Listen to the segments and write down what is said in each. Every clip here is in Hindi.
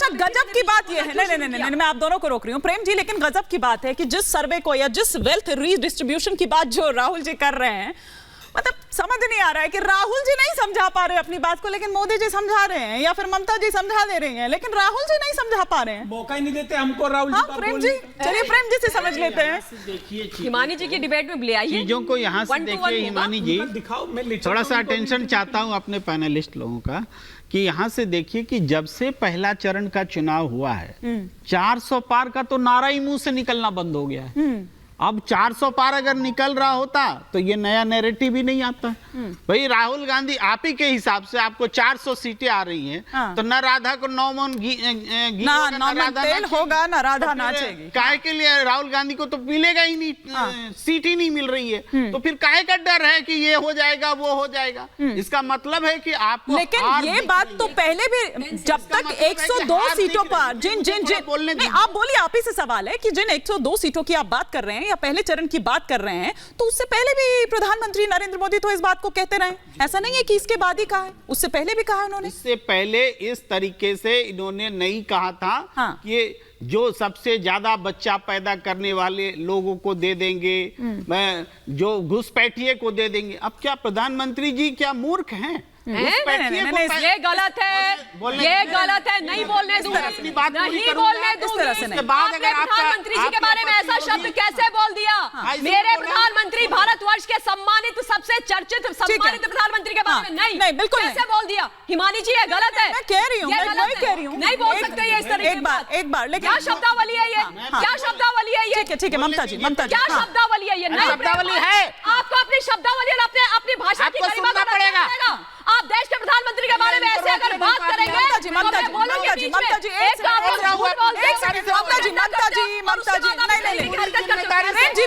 अच्छा, गजब की बात यह है, नहीं, मैं आप दोनों को रोक रही हूँ प्रेम जी, लेकिन गजब की बात है कि जिस सर्वे को या जिस वेल्थ रीडिस्ट्रीब्यूशन की बात जो राहुल जी कर रहे हैं, मतलब समझ नहीं आ रहा है कि राहुल जी नहीं समझा पा रहे अपनी बात को, लेकिन मोदी जी समझा रहे हैं, या फिर ममता जी समझा दे रही हैं, लेकिन राहुल जी नहीं समझा पा रहे हैं, मौका ही नहीं देते हमको राहुल जी। हाँ प्रेम जी, चलिए प्रेम जी से समझ लेते हैं। देखिए हिमानी जी की डिबेट में ले आइए चीजों को यहाँ से देखिए हिमानी जी, दिखाओ, मैं थोड़ा सा अटेंशन चाहता हूँ अपने पैनलिस्ट लोगों का कि यहाँ से देखिए कि जब से पहला चरण का चुनाव हुआ है 400 पार का तो नारा ही मुंह से निकलना बंद हो गया है। अब 400 पार अगर निकल रहा होता तो ये नया नैरेटिव ही नहीं आता। भाई राहुल गांधी आप ही के हिसाब से आपको 400 सीटें आ रही हैं, हाँ। तो न राधा को 9 मन तेल होगा ना राधा नाचेगी। काहे के लिए राहुल गांधी को तो मिलेगा ही नहीं, सीट ही नहीं मिल रही है, तो फिर काहे का डर है कि ये हो जाएगा वो हो जाएगा। इसका मतलब है कि आपको, लेकिन ये बात तो पहले भी, जब तक 102 सीटों पर जिन नहीं, आप बोलिए, आप ही से सवाल है कि जिन 102 सीटों की आप बात कर रहे हैं या पहले चरण की बात कर रहे हैं, तो उससे पहले भी प्रधानमंत्री नरेंद्र मोदी तो इस बात को कहते रहे, ऐसा नहीं है कि इसके बाद ही कहा है, उससे पहले भी कहा है उन्होंने। इससे पहले इस तरीके से इन्होंने नहीं कहा था हाँ। कि जो सबसे ज्यादा बच्चा पैदा करने वाले लोगों को दे देंगे, जो घुसपैठिए को दे देंगे। अब क्या प्रधानमंत्री जी क्या मूर्ख हैं? ये गलत है, ये गलत है, नहीं बोलने दूंगी, नहीं बोलने दूंगी। आपने प्रधानमंत्री जी के बारे में ऐसा शब्द कैसे बोल दिया? मेरे प्रधानमंत्री, भारतवर्ष के सम्मानित, सबसे चर्चित सम्मानित प्रधानमंत्री के बारे में नहीं, बिल्कुल कैसे बोल दिया? हिमानी जी ये गलत है, मैं कह रही हूँ, मैं कह रही हूँ, नहीं बोल सकते ये इस तरह। एक बार, लेकिन क्या शब्दावली है ये? क्या शब्दावली है ये? ठीक है ममता जी, क्या शब्दावली है ये? नहीं शब्दावली है, आपको अपनी शब्दावली और अपनी भाषा की गरिमा को पड़ेगा। आप देश के प्रधानमंत्री के बारे में ऐसे अगर बात करेंगे, ममता जी, नहीं,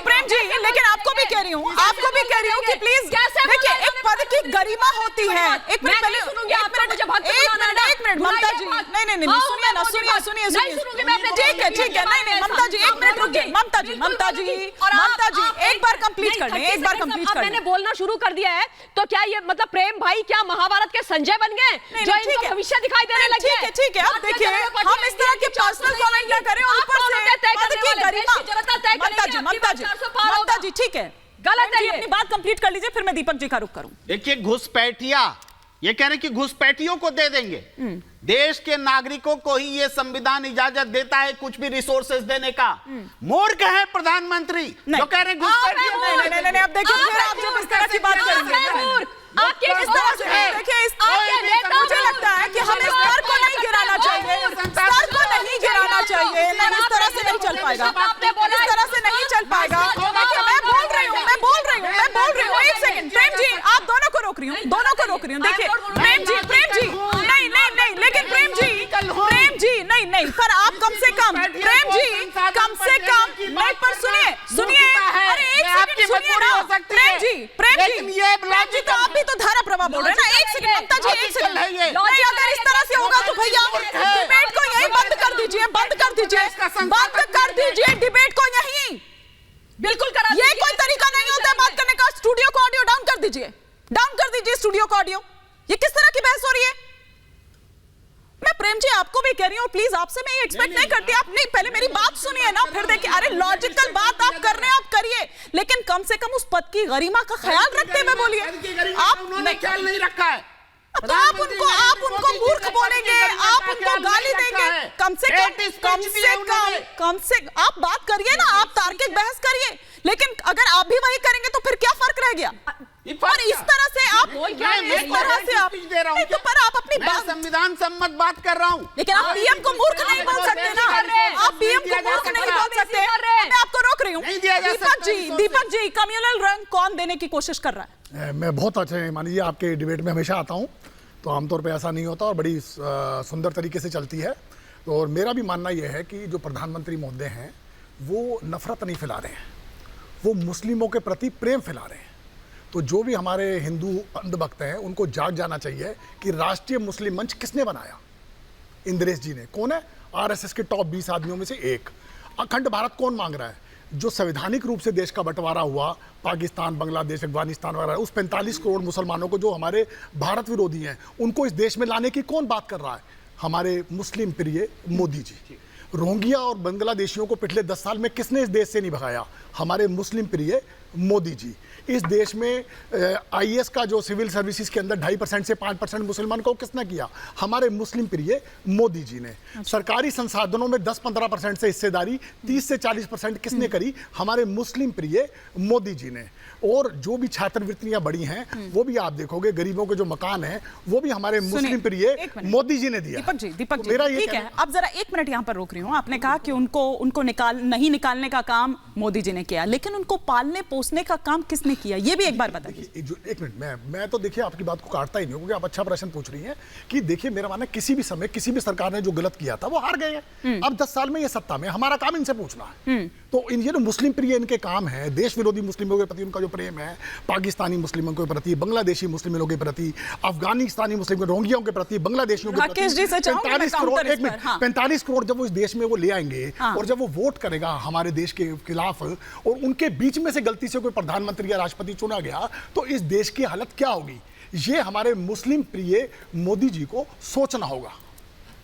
प्रेम जी, लेकिन आपको भी कह रही हूँ कि प्लीज देखिए, एक पद की गरिमा होती है। एक मिनट पहले, एक मिनट ममता जी, नहीं, सुनिए, ठीक है, नहीं, ममता जी एक मिनट रुकिए, ममता जी एक बार कंप्लीट कर लें, एक बार कंप्लीट कर लें। मैंने बोलना शुरू कर दिया है, तो क्या ये मतलब प्रेम भाई क्या महाभारत के संजय बन गए जो इनको भविष्य दिखाई देने लगे? ठीक है, अब देखिए, हम इस तरह के पर्सनल कमेंट ना करें, और ऊपर से पद की गरिमा। ममता जी ठीक है, गलत है, अपनी बात कंप्लीट कर लीजिए, फिर मैं दीपक जी का रुख करूं। देखिए घुसपैठिया, ये कह रहे कि घुसपैठियों को दे देंगे, देश के नागरिकों को ही ये संविधान इजाजत देता है कुछ भी रिसोर्सेज देने का। मूर्ख है प्रधानमंत्री जो कह रहे घुसपैठियों। नहीं, अब देखिए, आप जब इस तरह की बात करेंगे, आपके इस तरह से देखिए, मुझे लगता है कि हमें स्तर को नहीं गिराना चाहिए, स्तर को नहीं गिराना चाहिए, इस तरह से नहीं चल पाएगा, इस तरह से नहीं चल पाएगा। मैं बोल रही हूँ, एक सेकंड, प्रेम जी, आप दोनों को रोक रही हूँ, देखिए प्रेम जी, नहीं, लेकिन प्रेम जी, नहीं, पर आप कम से कम, प्रेम जी, नहीं, पर सुनिए, अरे एक सेकंड सुनिए ना, प्रेम जी, तो आप भी तो धारा प्रवाह बोल रहे हैं ना। एक सेकंड ममता जी, एक सेकंड, नहीं, अगर इस तरह से होगा तो भैया डिबेट को यहीं बंद कर दीजिए, डिबेट को यहीं बिल्कुल करा। ये कोई तरीका नहीं होता बात करने का। स्टूडियो को ऑडियो डाउन कर दीजिए, स्टूडियो को ऑडियो। ये किस तरह की बहस हो रही है? मैं प्रेम जी आपको भी कह रही हूँ, प्लीज आपसे मैं ये एक्सपेक्ट नहीं करती, आप नहीं, पहले मेरी बात सुनिए ना, फिर देखिए। अरे लॉजिकल बात आप कर रहे हैं, आप करिए, लेकिन कम से कम उस पद की गरिमा का ख्याल रखते हुए बोलिए। आप उन्होंने ख्याल नहीं रखा है, तो आप उनको मूर्ख बोलेंगे, आप उनको गाली देंगे, कम से आप बात करिए ना, आप तार्किक बहस करिए। लेकिन अगर आप भी वही करेंगे तो फिर क्या फर्क रह गया? और इस तरह से आप दे रहा हूं, तो पर आप अपनी बात, संविधान सम्मत बात कर रहा हूं, लेकिन आप पीएम को मूर्ख नहीं बोल सकते ना, आप पीएम को मूर्ख नहीं बोल सकते। मैं आपको रोक रही हूँ। दीपक जी, कम्युनल रंग कौन देने की कोशिश कर रहा है? मैं बहुत अच्छे, मान लीजिए आपके डिबेट में हमेशा आता हूँ, तो आमतौर पे ऐसा नहीं होता और बड़ी सुंदर तरीके से चलती है। तो और मेरा भी मानना यह है कि जो प्रधानमंत्री महोदय हैं वो नफरत नहीं फैला रहे हैं, वो मुस्लिमों के प्रति प्रेम फैला रहे हैं। तो जो भी हमारे हिंदू अंधभक्त हैं उनको जाग जाना चाहिए कि राष्ट्रीय मुस्लिम मंच किसने बनाया? इंद्रेश जी ने। कौन है? आरएसएस के टॉप 20 आदमियों में से एक। अखंड भारत कौन मांग रहा है? जो संवैधानिक रूप से देश का बंटवारा हुआ, पाकिस्तान, बांग्लादेश, अफगानिस्तान वगैरह, उस 45 करोड़ मुसलमानों को जो हमारे भारत विरोधी हैं, उनको इस देश में लाने की कौन बात कर रहा है? हमारे मुस्लिम प्रिय मोदी जी। रोहिंग्या और बांग्लादेशियों को पिछले 10 साल में किसने इस देश से नहीं भगाया? हमारे मुस्लिम प्रिय मोदी जी। इस देश में आईएएस का जो सिविल सर्विसेज के अंदर 2.5% से 5% मुसलमान को किसने किया? हमारे मुस्लिम प्रिय मोदी जी ने। सरकारी संसाधनों में 10-15% से हिस्सेदारी 30 से 40% किसने करी? हमारे मुस्लिम प्रिय मोदी जी ने। और जो भी छात्रवृत्तियां बढ़ी हैं वो भी आप देखोगे, गरीबों के जो मकान हैं वो भी हमारे मुस्लिम प्रिय मोदी जी ने दिया। दीपक जी ठीक है, अब जरा 1 मिनट यहाँ पर रोक रही हूँ। आपने कहा कि उनको नहीं निकालने का काम मोदी जी ने किया, लेकिन उनको पालने पोसने का काम किसने किया, ये भी एक बार बताइए। 1 मिनट, मैं तो देखिए आपकी बात को काटता ही नहीं हूं, क्योंकि आप अच्छा प्रश्न पूछ रही हैं कि देखिए मेरा मानना है किसी भी समय किसी भी सरकार ने जो गलत किया था वो हार गए हैं। अब 10 साल में ये सत्ता में, हमारा काम इनसे पूछना है। तो ये जो मुस्लिम प्रिय इनके काम है, देश विरोधी मुस्लिमों के प्रति उनका जो प्रेम है, पाकिस्तानी मुस्लिमों के प्रति, बांग्लादेशी मुस्लिमों के प्रति, अफगानिस्तानी मुस्लिम रोहिंग्याओं के प्रति, बांग्लादेशियों के प्रति 45 करोड़ जब वो इस देश में वो ले आएंगे और जब वो वोट करेगा हमारे देश के खिलाफ और उनके बीच में से गलती से कोई प्रधानमंत्री या राष्ट्रपति चुना गया तो इस देश की हालत क्या होगी? ये हमारे मुस्लिम प्रिय मोदी जी को सोचना होगा।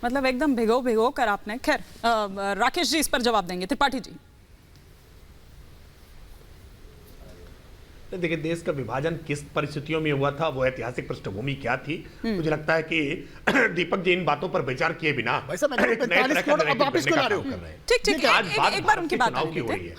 मतलब एकदम भिगो कर आपने। खैर राकेश जी इस पर जवाब देंगे। त्रिपाठी जी। देखिए, देश का विभाजन किस परिस्थितियों में हुआ था, वो ऐतिहासिक पृष्ठभूमि क्या थी, मुझे लगता है कि दीपक जी इन बातों पर विचार किए बिना ठीक आज बात उनकी बात हो रही है।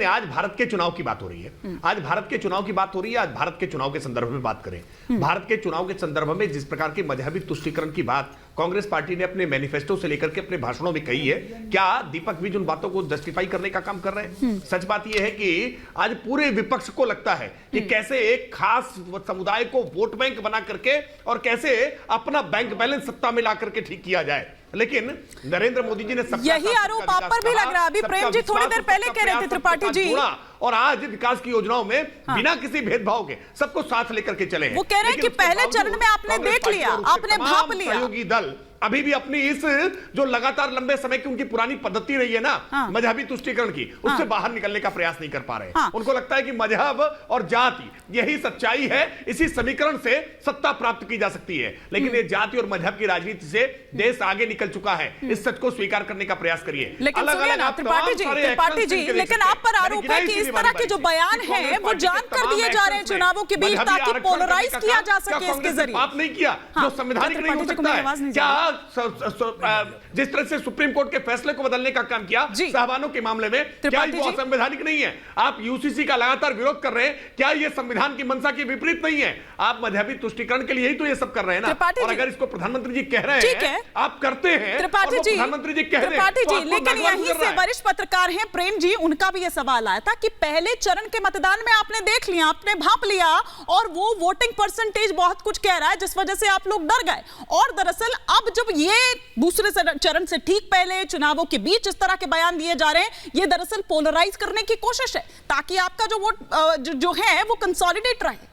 आज भारत के चुनाव की बात हो रही है। आज भारत के चुनाव की बात हो रही है। आज भारत के चुनाव के संदर्भ में बात करें। भारत के चुनाव के संदर्भ में जिस प्रकार की मजहबी तुष्टीकरण की बात कांग्रेस पार्टी ने अपने मैनिफेस्टो से लेकर के अपने भाषणों में कही है, क्या दीपक भी उन बातों को जस्टिफाई करने का काम कर रहे हैं? सच बात यह है कि आज पूरे विपक्ष को लगता है कि कैसे एक खास समुदाय को वोट बैंक बना करके और कैसे अपना बैंक बैलेंस सत्ता में ला करके ठीक किया जाए। लेकिन नरेंद्र मोदी जी ने यही आरोप आप पर भी लग रहा है। अभी प्रेम जी थोड़ी देर पहले कह रहे थे त्रिपाठी जी, और आज विकास की योजनाओं में बिना किसी भेदभाव के सबको साथ लेकर के चले हैं। वो कह रहे हैं कि पहले चरण में आपने देख लिया, आपने भाप लिया। सहयोगी दल अभी भी अपनी इस जो लगातार लंबे समय की उनकी पुरानी पद्धति रही है ना मजहबी तुष्टीकरण की, उससे बाहर निकलने का प्रयास नहीं कर पा रहे। उनको लगता है कि मजहब और जाति यही सच्चाई है, इसी समीकरण से सत्ता प्राप्त की जा सकती है। लेकिन ये जाति और मजहब की राजनीति से देश आगे निकल चुका है। इस सच को स्वीकार करने का प्रयास करिए। लेकिन त्रिपाठी जी, लेकिन आप पर आरोप है कि इस तरह के जो बयान है वो जानकर दिए जा रहे हैं चुनावों के बीच ताकि पोलराइज किया जा सके इसके जरिए। बात नहीं किया जो संवैधानिक नहीं हो सकता है। क्या जिस तरह से सुप्रीम कोर्ट के फैसले को बदलने का काम किया साहबानों के मामले में, क्या वो संवैधानिक नहीं है? आप यूसीसी का लगातार विरोध कर रहे हैं, क्या ये संविधान की मंशा के विपरीत नहीं है? आप मजहबी तुष्टीकरण के लिए ही तो ये सब कर रहे हैं ना। और अगर इसको प्रधानमंत्री जी कह रहे हैं, आप करते हैं, प्रधानमंत्री जी कह रहे हैं, लेकिन यहीं से वरिष्ठ पत्रकार हैं प्रेम जी, उनका भी ये सवाल आया था कि पहले चरण के मतदान में आपने देख लिया, आपने भांप लिया और वो वोटिंग परसेंटेज बहुत कुछ कह रहा है जिस वजह से आप लोग डर गए। और दरअसल अब जब ये दूसरे चरण से ठीक पहले चुनावों के बीच इस तरह के बयान दिए जा रहे हैं, ये दरअसल पोलराइज करने की कोशिश है ताकि आपका जो वोट जो है वो कंसोलिडेट रहे।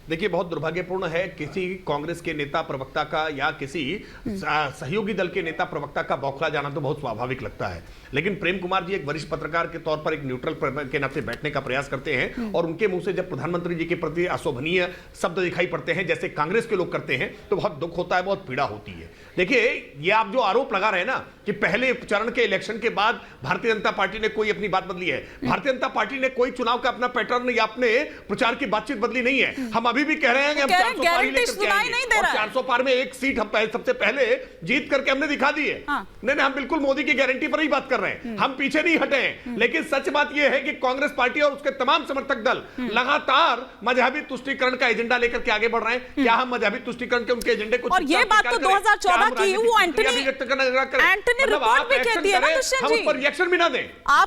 देखिए, बहुत दुर्भाग्यपूर्ण है किसी कांग्रेस के नेता प्रवक्ता का या किसी सहयोगी दल के नेता प्रवक्ता का बौखला जाना तो बहुत स्वाभाविक लगता है। लेकिन प्रेम कुमार जी एक वरिष्ठ पत्रकार के तौर पर एक न्यूट्रल के नाते बैठने का प्रयास करते हैं और उनके मुंह से जब प्रधानमंत्री जी के प्रति अशोभनीय शब्द दिखाई पड़ते हैं जैसे कांग्रेस के लोग करते हैं तो बहुत दुख होता है, बहुत पीड़ा होती है। देखिए, ये आप जो आरोप लगा रहे हैं ना कि पहले चरण के इलेक्शन के बाद भारतीय जनता पार्टी ने कोई अपनी बात बदली है, भारतीय जनता पार्टी ने कोई चुनाव का अपना पैटर्न या अपने प्रचार की बातचीत बदली नहीं है। हम अभी भी कह रहे हैं कि हम 400 पार लेकर के आएंगे और 400 पार में एक सीट हम सबसे पहले जीत करके हमने दिखा दी है। नहीं, हम बिल्कुल मोदी की गारंटी पर ही बात कर रहे हैं, हम पीछे नहीं हटे हैं। लेकिन सच बात यह है कि कांग्रेस पार्टी और उसके तमाम समर्थक दल लगातार मजहबी तुष्टीकरण का एजेंडा लेकर के आगे बढ़ रहे हैं। क्या हम मजहबी तुष्टीकरण के उनके एजेंडे को, और ये बात तो 2014 की वो एंटनी रिपोर्ट भी कहती है ना दुष्यंत जी, हम उस पर रिएक्शन भी ना दें।